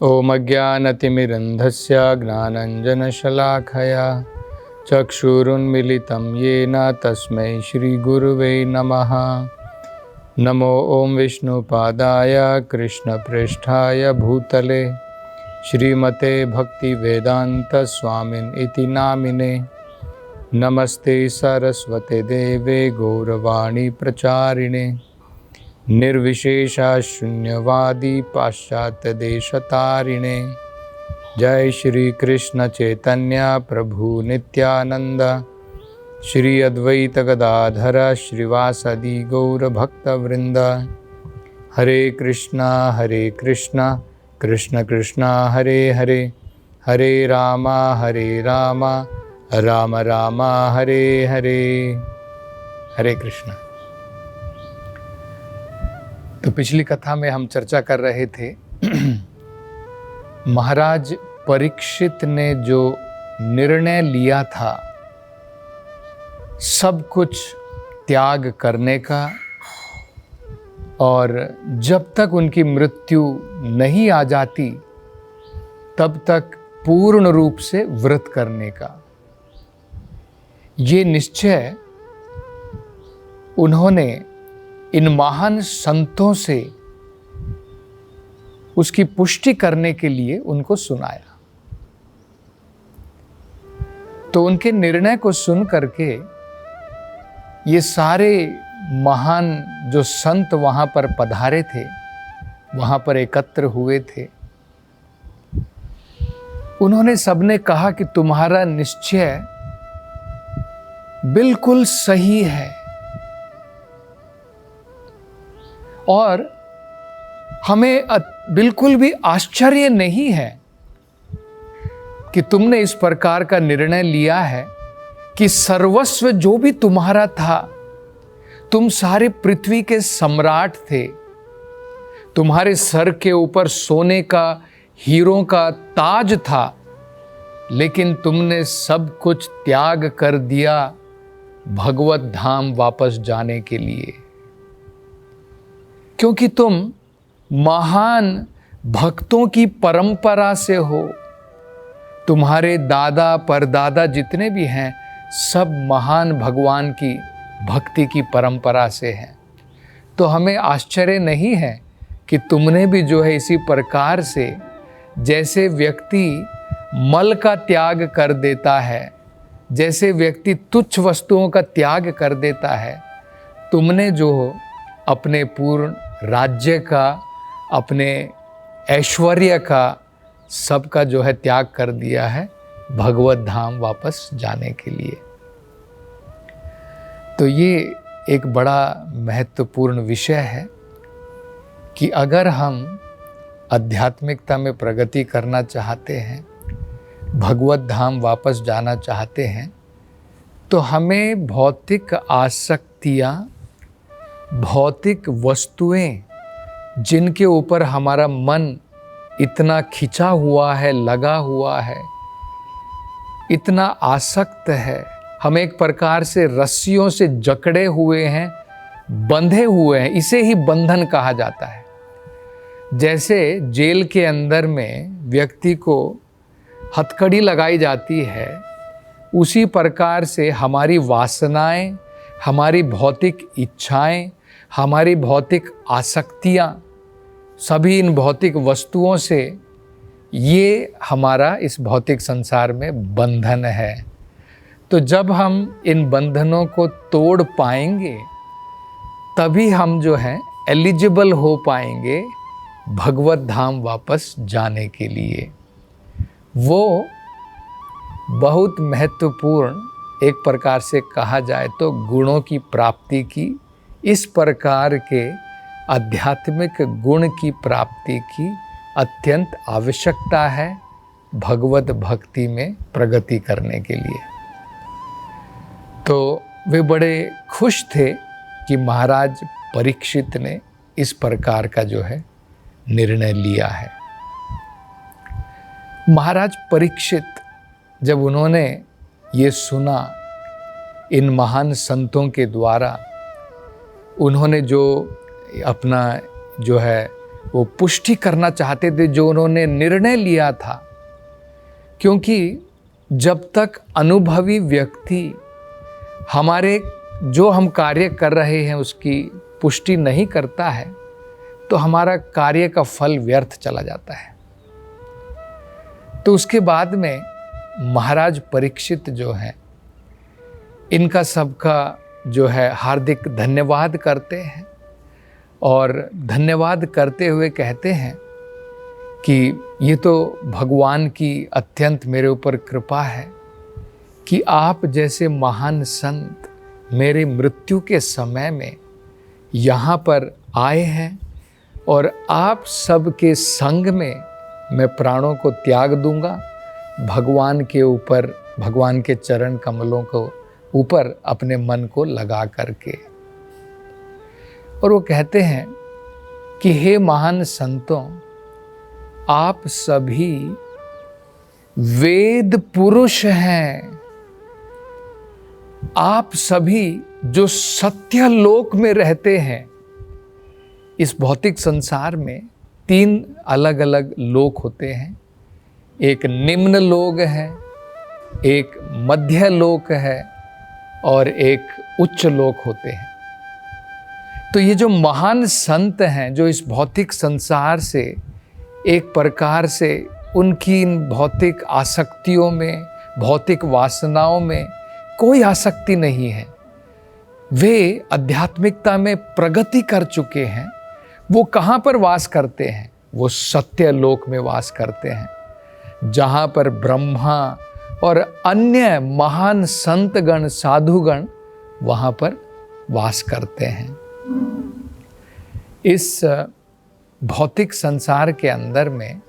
ॐ अज्ञानतिमिरन्धस्य ज्ञानञ्जनशलाखया चक्षुरुन्मिलितं येन तस्मै श्रीगुरुवे नमः। नमो ॐ विष्णुपादाय कृष्णप्रेष्ठाय भूतले श्रीमते भक्तिवेदान्तस्वामिन् इति नामिने। नमस्ते सरस्वते देवे गौरवाणी प्रचारिणे निर्विशेषा शून्यवादी पाश्चात्य देशतारिणे। जय श्री कृष्ण चैतन्य प्रभु नित्यानंद श्री अद्वैत गदाधर श्रीवासदि गौर भक्तवृंद। हरे कृष्णा कृष्ण कृष्ण हरे हरे, हरे राम राम राम हरे हरे। हरे कृष्ण। तो पिछली कथा में हम चर्चा कर रहे थे महाराज परीक्षित ने जो निर्णय लिया था सब कुछ त्याग करने का, और जब तक उनकी मृत्यु नहीं आ जाती तब तक पूर्ण रूप से व्रत करने का, ये निश्चय उन्होंने इन महान संतों से उसकी पुष्टि करने के लिए उनको सुनाया। तो उनके निर्णय को सुन करके ये सारे महान जो संत वहां पर पधारे थे, वहां पर एकत्र हुए थे, उन्होंने सबने कहा कि तुम्हारा निश्चय बिल्कुल सही है और हमें बिल्कुल भी आश्चर्य नहीं है कि तुमने इस प्रकार का निर्णय लिया है कि सर्वस्व जो भी तुम्हारा था, तुम सारे पृथ्वी के सम्राट थे, तुम्हारे सर के ऊपर सोने का हीरों का ताज था, लेकिन तुमने सब कुछ त्याग कर दिया भगवत धाम वापस जाने के लिए, क्योंकि तुम महान भक्तों की परंपरा से हो। तुम्हारे दादा परदादा जितने भी हैं सब महान भगवान की भक्ति की परंपरा से हैं। तो हमें आश्चर्य नहीं है कि तुमने भी जो है इसी प्रकार से, जैसे व्यक्ति मल का त्याग कर देता है, जैसे व्यक्ति तुच्छ वस्तुओं का त्याग कर देता है, तुमने जो अपने पूर्ण राज्य का, अपने ऐश्वर्य का, सबका जो है त्याग कर दिया है भगवत धाम वापस जाने के लिए। तो ये एक बड़ा महत्वपूर्ण विषय है कि अगर हम आध्यात्मिकता में प्रगति करना चाहते हैं, भगवत धाम वापस जाना चाहते हैं, तो हमें भौतिक आसक्तियाँ, भौतिक वस्तुएं जिनके ऊपर हमारा मन इतना खिंचा हुआ है, लगा हुआ है, इतना आसक्त है, हम एक प्रकार से रस्सियों से जकड़े हुए हैं, बंधे हुए हैं, इसे ही बंधन कहा जाता है। जैसे जेल के अंदर में व्यक्ति को हथकड़ी लगाई जाती है, उसी प्रकार से हमारी वासनाएं, हमारी भौतिक इच्छाएं, हमारी भौतिक आसक्तियाँ, सभी इन भौतिक वस्तुओं से ये हमारा इस भौतिक संसार में बंधन है। तो जब हम इन बंधनों को तोड़ पाएंगे तभी हम जो हैं एलिजिबल हो पाएंगे भगवत धाम वापस जाने के लिए। वो बहुत महत्वपूर्ण, एक प्रकार से कहा जाए तो गुणों की प्राप्ति की, इस प्रकार के आध्यात्मिक गुण की प्राप्ति की अत्यंत आवश्यकता है भगवत भक्ति में प्रगति करने के लिए। तो वे बड़े खुश थे कि महाराज परीक्षित ने इस प्रकार का जो है निर्णय लिया है। महाराज परीक्षित जब उन्होंने ये सुना, इन महान संतों के द्वारा उन्होंने जो अपना जो है वो पुष्टि करना चाहते थे जो उन्होंने निर्णय लिया था। क्योंकि जब तक अनुभवी व्यक्ति हमारे जो हम कार्य कर रहे हैं उसकी पुष्टि नहीं करता है तो हमारा कार्य का फल व्यर्थ चला जाता है। तो उसके बाद में महाराज परीक्षित जो है, इनका सबका जो है हार्दिक धन्यवाद करते हैं और धन्यवाद करते हुए कहते हैं कि ये तो भगवान की अत्यंत मेरे ऊपर कृपा है कि आप जैसे महान संत मेरे मृत्यु के समय में यहाँ पर आए हैं और आप सबके संग में मैं प्राणों को त्याग दूंगा, भगवान के ऊपर, भगवान के चरण कमलों को ऊपर अपने मन को लगा करके। और वो कहते हैं कि हे महान संतों, आप सभी वेद पुरुष हैं। आप सभी जो सत्य लोक में रहते हैं। इस भौतिक संसार में 3 अलग अलग लोक होते हैं। एक निम्न लोक है, एक मध्य लोक है और एक उच्च लोक होते हैं। तो ये जो महान संत हैं जो इस भौतिक संसार से एक प्रकार से उनकी इन भौतिक आसक्तियों में, भौतिक वासनाओं में कोई आसक्ति नहीं है, वे आध्यात्मिकता में प्रगति कर चुके हैं। वो कहाँ पर वास करते हैं? वो सत्य लोक में वास करते हैं, जहाँ पर ब्रह्मा और अन्य महान संतगण, साधुगण वहाँ पर वास करते हैं। इस भौतिक संसार के अंदर में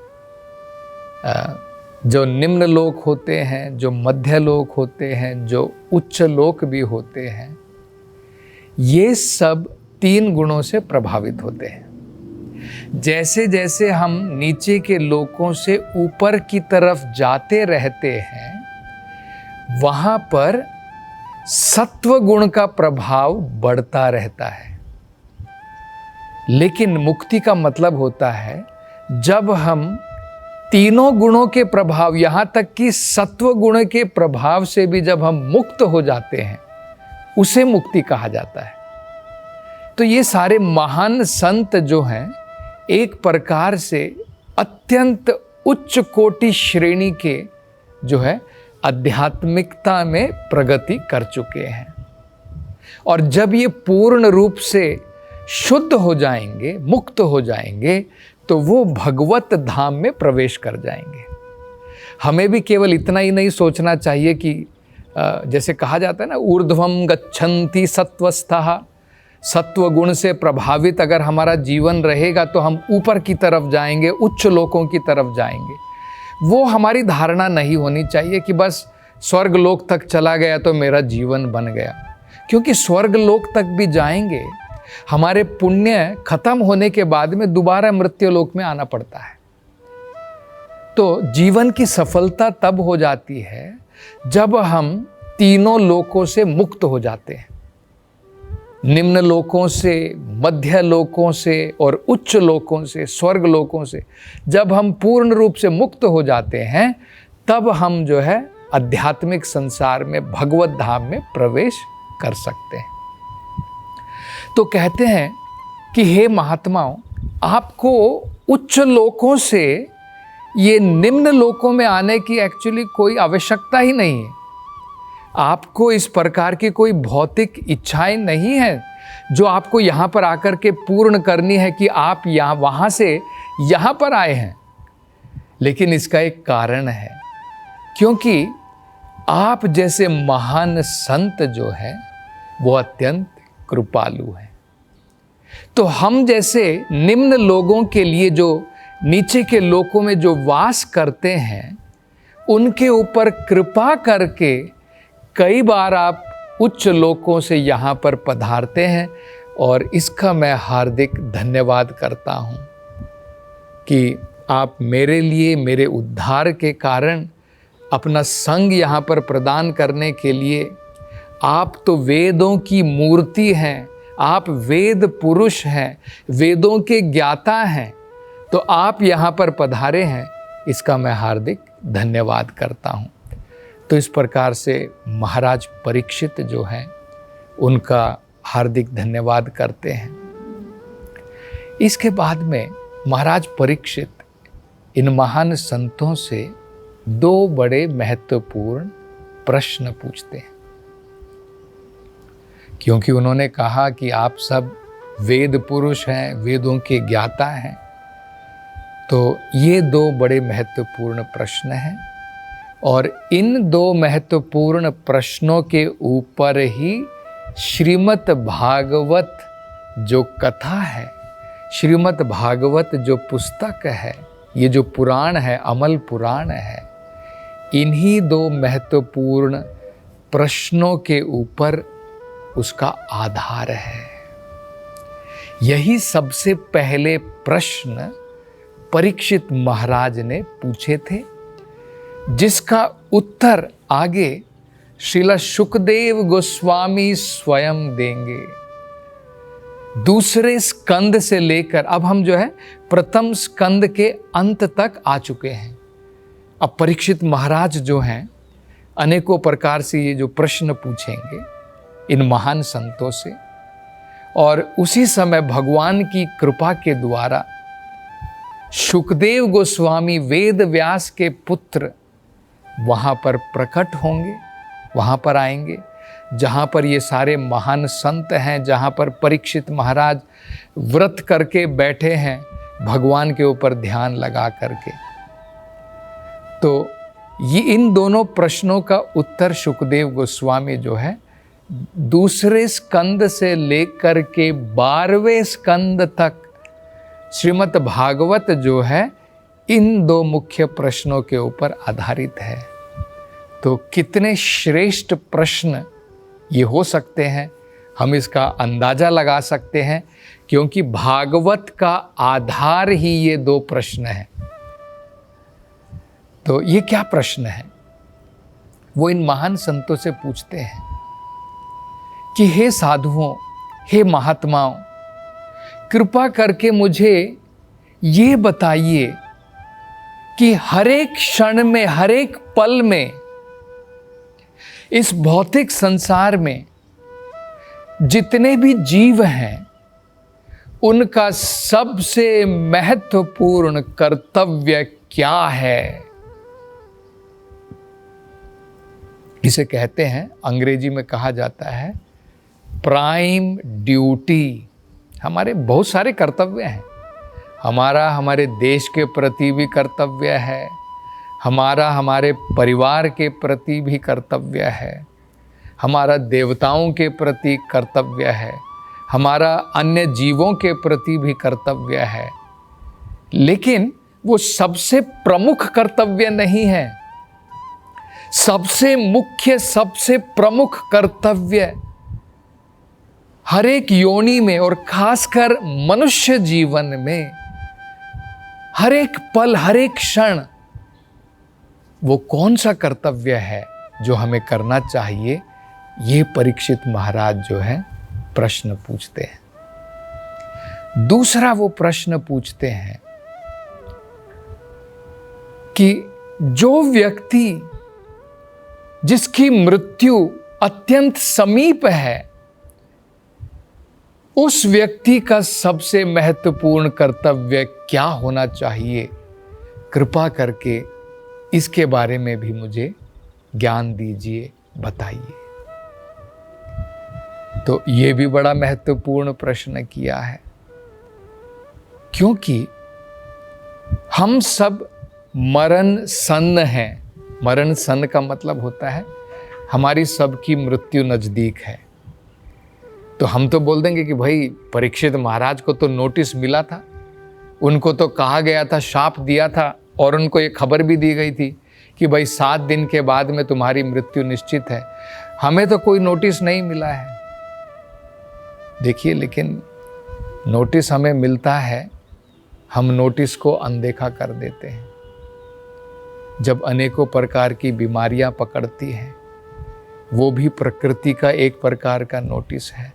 जो निम्न लोक होते हैं, जो मध्य लोक होते हैं, जो उच्च लोक भी होते हैं, ये सब 3 गुणों से प्रभावित होते हैं। जैसे जैसे हम नीचे के लोकों से ऊपर की तरफ जाते रहते हैं, वहाँ पर सत्व गुण का प्रभाव बढ़ता रहता है। लेकिन मुक्ति का मतलब होता है जब हम तीनों गुणों के प्रभाव, यहाँ तक कि सत्व गुण के प्रभाव से भी जब हम मुक्त हो जाते हैं, उसे मुक्ति कहा जाता है। तो ये सारे महान संत जो हैं एक प्रकार से अत्यंत उच्च कोटि श्रेणी के जो है आध्यात्मिकता में प्रगति कर चुके हैं। और जब ये पूर्ण रूप से शुद्ध हो जाएंगे, मुक्त हो जाएंगे, तो वो भगवत धाम में प्रवेश कर जाएंगे। हमें भी केवल इतना ही नहीं सोचना चाहिए कि जैसे कहा जाता है ना, ऊर्ध्वम गच्छन्ति सत्वस्थः, सत्व गुण से प्रभावित अगर हमारा जीवन रहेगा तो हम ऊपर की तरफ जाएंगे, उच्च लोकों की तरफ जाएंगे। वो हमारी धारणा नहीं होनी चाहिए कि बस स्वर्ग लोक तक चला गया तो मेरा जीवन बन गया, क्योंकि स्वर्ग लोक तक भी जाएंगे, हमारे पुण्य खत्म होने के बाद में दोबारा मृत्यु लोक में आना पड़ता है। तो जीवन की सफलता तब हो जाती है जब हम तीनों लोकों से मुक्त हो जाते हैं, निम्न लोकों से, मध्य लोकों से और उच्च लोकों से, स्वर्ग लोकों से। जब हम पूर्ण रूप से मुक्त हो जाते हैं, तब हम जो है आध्यात्मिक संसार में, भगवत धाम में प्रवेश कर सकते हैं। तो कहते हैं कि हे महात्माओं, आपको उच्च लोकों से ये निम्न लोकों में आने की एक्चुअली कोई आवश्यकता ही नहीं है। आपको इस प्रकार की कोई भौतिक इच्छाएं नहीं है जो आपको यहाँ पर आकर के पूर्ण करनी है कि आप यहाँ वहाँ से यहाँ पर आए हैं। लेकिन इसका एक कारण है, क्योंकि आप जैसे महान संत जो है वो अत्यंत कृपालु हैं। तो हम जैसे निम्न लोगों के लिए, जो नीचे के लोकों में जो वास करते हैं, उनके ऊपर कृपा करके कई बार आप उच्च लोकों से यहाँ पर पधारते हैं। और इसका मैं हार्दिक धन्यवाद करता हूँ कि आप मेरे लिए, मेरे उद्धार के कारण अपना संग यहाँ पर प्रदान करने के लिए, आप तो वेदों की मूर्ति हैं, आप वेद पुरुष हैं, वेदों के ज्ञाता हैं, तो आप यहाँ पर पधारे हैं, इसका मैं हार्दिक धन्यवाद करता हूँ। तो इस प्रकार से महाराज परीक्षित जो हैं उनका हार्दिक धन्यवाद करते हैं। इसके बाद में महाराज परीक्षित इन महान संतों से दो बड़े महत्वपूर्ण प्रश्न पूछते हैं, क्योंकि उन्होंने कहा कि आप सब वेद पुरुष हैं, वेदों के ज्ञाता हैं। तो ये दो बड़े महत्वपूर्ण प्रश्न हैं और इन दो महत्वपूर्ण प्रश्नों के ऊपर ही श्रीमद् भागवत जो कथा है, श्रीमद् भागवत जो पुस्तक है, ये जो पुराण है, अमल पुराण है, इन्हीं दो महत्वपूर्ण प्रश्नों के ऊपर उसका आधार है। यही सबसे पहले प्रश्न परीक्षित महाराज ने पूछे थे, जिसका उत्तर आगे श्रील सुखदेव गोस्वामी स्वयं देंगे। दूसरे स्कंद से लेकर अब हम जो है प्रथम स्कंद के अंत तक आ चुके हैं। अब परीक्षित महाराज जो हैं अनेकों प्रकार से ये जो प्रश्न पूछेंगे इन महान संतों से, और उसी समय भगवान की कृपा के द्वारा सुखदेव गोस्वामी वेद व्यास के पुत्र वहाँ पर प्रकट होंगे, वहाँ पर आएंगे जहाँ पर ये सारे महान संत हैं, जहाँ पर परीक्षित महाराज व्रत करके बैठे हैं भगवान के ऊपर ध्यान लगा करके। तो ये इन दोनों प्रश्नों का उत्तर सुखदेव गोस्वामी जो है दूसरे स्कंद से लेकर के 12वें स्कंद तक श्रीमद् भागवत जो है इन दो मुख्य प्रश्नों के ऊपर आधारित है। तो कितने श्रेष्ठ प्रश्न ये हो सकते हैं, हम इसका अंदाजा लगा सकते हैं, क्योंकि भागवत का आधार ही ये दो प्रश्न हैं। तो ये क्या प्रश्न है? वो इन महान संतों से पूछते हैं कि हे साधुओं, हे महात्माओं, कृपा करके मुझे ये बताइए कि हर एक क्षण में, हर एक पल में, इस भौतिक संसार में जितने भी जीव हैं उनका सबसे महत्वपूर्ण कर्तव्य क्या है? इसे कहते हैं, अंग्रेजी में कहा जाता है प्राइम ड्यूटी। हमारे बहुत सारे कर्तव्य हैं। हमारा हमारे देश के प्रति भी कर्तव्य है, हमारा हमारे परिवार के प्रति भी कर्तव्य है, हमारा देवताओं के प्रति कर्तव्य है, हमारा अन्य जीवों के प्रति भी कर्तव्य है। लेकिन वो सबसे प्रमुख कर्तव्य नहीं है। सबसे मुख्य, सबसे प्रमुख कर्तव्य हर एक योनि में और खासकर मनुष्य जीवन में हर एक पल, हर एक क्षण, वो कौन सा कर्तव्य है जो हमें करना चाहिए? ये परीक्षित महाराज जो है प्रश्न पूछते हैं। दूसरा वो प्रश्न पूछते हैं कि जो व्यक्ति जिसकी मृत्यु अत्यंत समीप है, उस व्यक्ति का सबसे महत्वपूर्ण कर्तव्य क्या होना चाहिए? कृपा करके इसके बारे में भी मुझे ज्ञान दीजिए, बताइए। तो ये भी बड़ा महत्वपूर्ण प्रश्न किया है, क्योंकि हम सब मरण सन्न हैं। मरण सन्न का मतलब होता है हमारी सबकी मृत्यु नजदीक है। तो हम तो बोल देंगे कि भाई परीक्षित महाराज को तो नोटिस मिला था, उनको तो कहा गया था, शाप दिया था, और उनको ये खबर भी दी गई थी कि भाई 7 दिन के बाद में तुम्हारी मृत्यु निश्चित है। हमें तो कोई नोटिस नहीं मिला है। देखिए, लेकिन नोटिस हमें मिलता है, हम नोटिस को अनदेखा कर देते हैं। जब अनेकों प्रकार की बीमारियां पकड़ती हैं, वो भी प्रकृति का एक प्रकार का नोटिस है।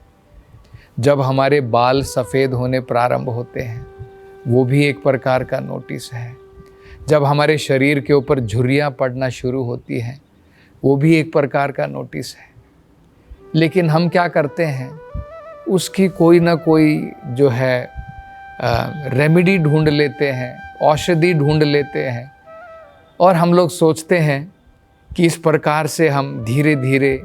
जब हमारे बाल सफ़ेद होने प्रारंभ होते हैं, वो भी एक प्रकार का नोटिस है। जब हमारे शरीर के ऊपर झुर्रियाँ पड़ना शुरू होती हैं, वो भी एक प्रकार का नोटिस है। लेकिन हम क्या करते हैं, उसकी कोई ना कोई जो है रेमेडी ढूंढ लेते हैं, औषधि ढूंढ लेते हैं, और हम लोग सोचते हैं कि इस प्रकार से हम धीरे धीरे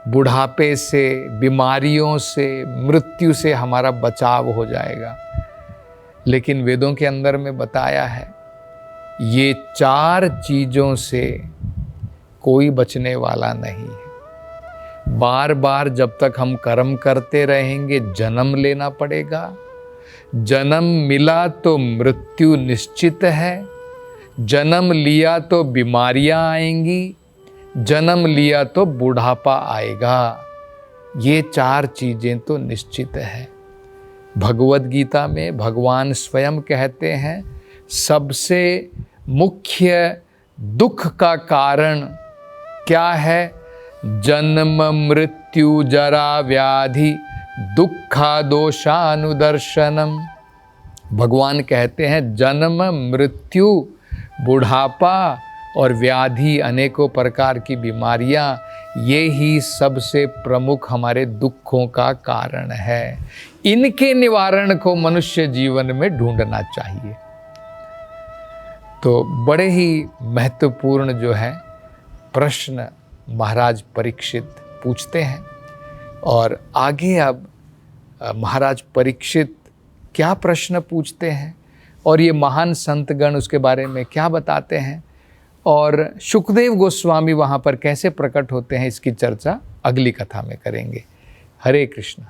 बुढ़ापे से, बीमारियों से, मृत्यु से हमारा बचाव हो जाएगा। लेकिन वेदों के अंदर में बताया है, ये 4 चीज़ों से कोई बचने वाला नहीं है। बार बार जब तक हम कर्म करते रहेंगे, जन्म लेना पड़ेगा। जन्म मिला तो मृत्यु निश्चित है। जन्म लिया तो बीमारियां आएंगी। जन्म लिया तो बुढ़ापा आएगा। ये 4 चीज़ें तो निश्चित है। भगवद गीता में भगवान स्वयं कहते हैं, सबसे मुख्य दुख का कारण क्या है? जन्म मृत्यु जरा व्याधि दुखा दोषानुदर्शनम। भगवान कहते हैं जन्म मृत्यु, बुढ़ापा और व्याधि, अनेकों प्रकार की बीमारियां, ये ही सबसे प्रमुख हमारे दुखों का कारण है। इनके निवारण को मनुष्य जीवन में ढूंढना चाहिए। तो बड़े ही महत्वपूर्ण जो है प्रश्न महाराज परीक्षित पूछते हैं। और आगे अब महाराज परीक्षित क्या प्रश्न पूछते हैं और ये महान संतगण उसके बारे में क्या बताते हैं, और शुकदेव गोस्वामी वहाँ पर कैसे प्रकट होते हैं, इसकी चर्चा अगली कथा में करेंगे। हरे कृष्ण।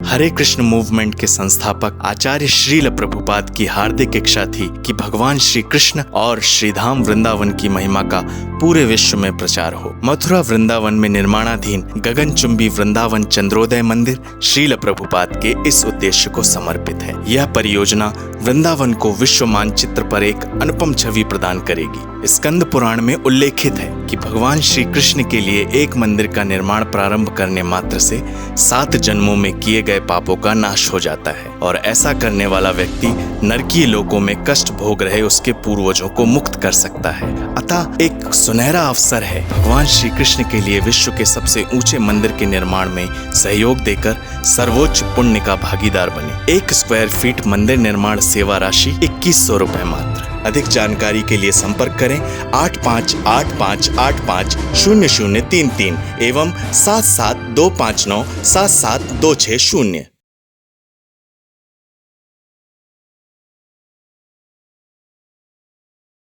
हरे कृष्ण मूवमेंट के संस्थापक आचार्य श्रील प्रभुपाद की हार्दिक इच्छा थी कि भगवान श्री कृष्ण और श्रीधाम वृंदावन की महिमा का पूरे विश्व में प्रचार हो। मथुरा वृंदावन में निर्माणाधीन गगनचुंबी वृंदावन चंद्रोदय मंदिर श्रील प्रभुपाद के इस उद्देश्य को समर्पित है। यह परियोजना वृंदावन को विश्व मानचित्र पर एक अनुपम छवि प्रदान करेगी। स्कंद पुराण में उल्लेखित है कि भगवान श्री कृष्ण के लिए एक मंदिर का निर्माण प्रारंभ करने मात्र से 7 जन्मों में किए गए पापों का नाश हो जाता है, और ऐसा करने वाला व्यक्ति नरकीय लोकों में कष्ट भोग रहे उसके पूर्वजों को मुक्त कर सकता है। अतः एक सुनहरा अवसर है भगवान श्री कृष्ण के लिए विश्व के सबसे ऊंचे मंदिर के निर्माण में सहयोग देकर सर्वोच्च पुण्य का भागीदार बने। 1 स्क्वायर फीट मंदिर निर्माण सेवा राशि 2100 रुपए मात्र। अधिक जानकारी के लिए संपर्क करें 8585850033 एवं 772597726 0।